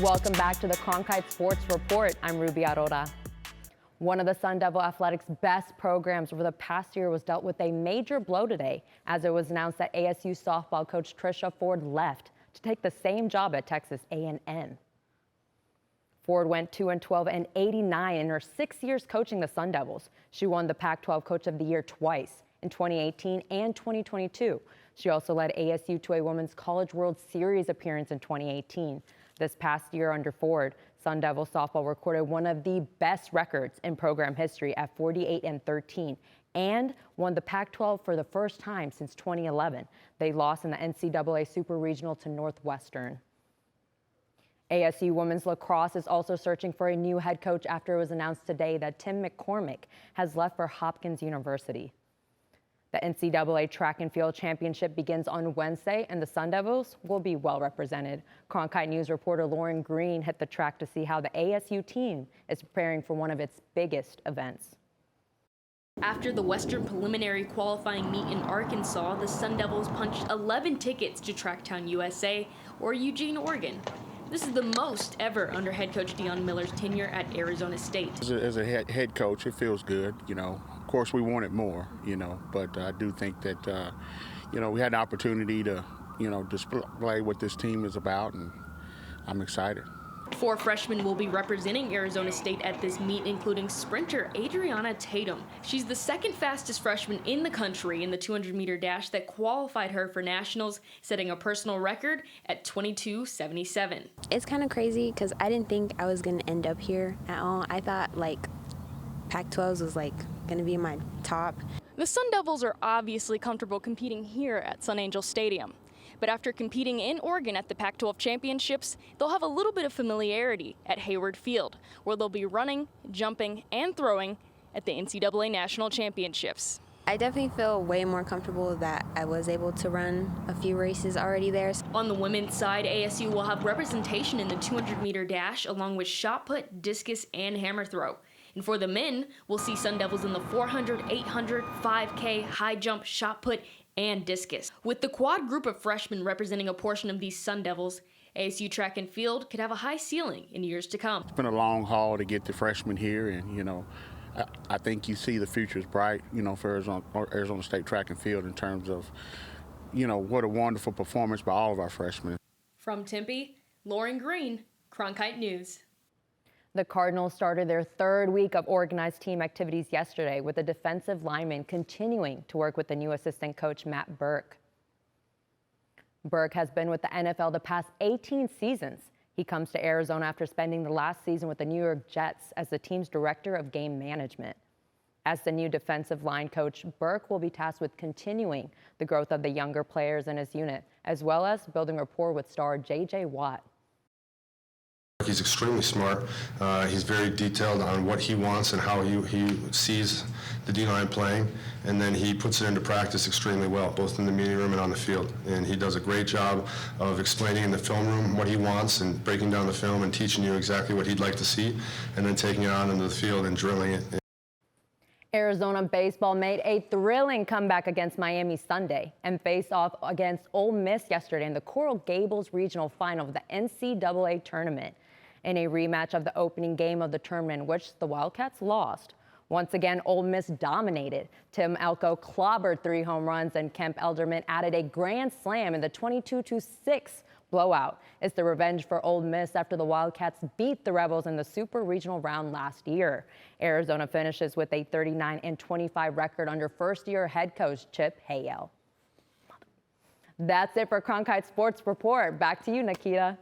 Welcome back to the Cronkite Sports Report. I'm Ruby Aroda. One of the Sun Devil Athletics' best programs over the past year was dealt with a major blow today as it was announced that ASU softball coach Trisha Ford left to take the same job at Texas A&M. Ford went 2-12 and 89 in her 6 years coaching the Sun Devils. She won the Pac-12 Coach of the Year twice, in 2018 and 2022. She also led ASU to a Women's College World Series appearance in 2018. This past year under Ford, Sun Devil softball recorded one of the best records in program history at 48-13 and won the Pac-12 for the first time since 2011. They lost in the NCAA Super Regional to Northwestern. ASU women's lacrosse is also searching for a new head coach after it was announced today that Tim McCormick has left for Hopkins University. The NCAA Track and Field Championship begins on Wednesday, and the Sun Devils will be well represented. Cronkite News reporter Lauren Green hit the track to see how the ASU team is preparing for one of its biggest events. After the Western preliminary qualifying meet in Arkansas, the Sun Devils punched 11 tickets to Tracktown, USA, or Eugene, Oregon. This is the most ever under head coach Deion Miller's tenure at Arizona State. As a head coach, it feels good, you know. Of course, we wanted more, you know, but I do think that, you know, we had an opportunity to, you know, display what this team is about, and I'm excited. 4 freshmen will be representing Arizona State at this meet, including sprinter Adriana Tatum. She's the second fastest freshman in the country in the 200-meter dash that qualified her for nationals, setting a personal record at 22:77. It's kind of crazy because I didn't think I was going to end up here at all. I thought like Pac-12s was like going to be my top. The Sun Devils are obviously comfortable competing here at Sun Angel Stadium. But after competing in Oregon at the Pac-12 championships, they'll have a little bit of familiarity at Hayward Field, where they'll be running, jumping, and throwing at the NCAA National Championships. I definitely feel way more comfortable that I was able to run a few races already there. On the women's side, ASU will have representation in the 200-meter dash, along with shot put, discus, and hammer throw. And for the men, we'll see Sun Devils in the 400, 800, 5K, high jump, shot put, and discus. With the quad group of freshmen representing a portion of these Sun Devils, ASU track and field could have a high ceiling in years to come. It's been a long haul to get the freshmen here, and, you know, I think you see the future is bright, you know, for Arizona State track and field in terms of, you know, what a wonderful performance by all of our freshmen. From Tempe, Lauren Green, Cronkite News. The Cardinals started their third week of organized team activities yesterday, with the defensive linemen continuing to work with the new assistant coach, Matt Burke. Burke has been with the NFL the past 18 seasons. He comes to Arizona after spending the last season with the New York Jets as the team's director of game management. As the new defensive line coach, Burke will be tasked with continuing the growth of the younger players in his unit, as well as building rapport with star J.J. Watt. He's extremely smart. He's very detailed on what he wants and how he sees the D-line playing, and then he puts it into practice extremely well, both in the meeting room and on the field. And he does a great job of explaining in the film room what he wants and breaking down the film and teaching you exactly what he'd like to see, and then taking it on into the field and drilling it. Arizona baseball made a thrilling comeback against Miami Sunday and faced off against Ole Miss yesterday in the Coral Gables Regional Final of the NCAA tournament. In a rematch of the opening game of the tournament, in which the Wildcats lost. Once again, Ole Miss dominated. Tim Elko clobbered 3 home runs, and Kemp Elderman added a grand slam in the 22-6 blowout. It's the revenge for Ole Miss after the Wildcats beat the Rebels in the Super Regional round last year. Arizona finishes with a 39-25 record under first-year head coach Chip Hale. That's it for Cronkite Sports Report. Back to you, Nikita.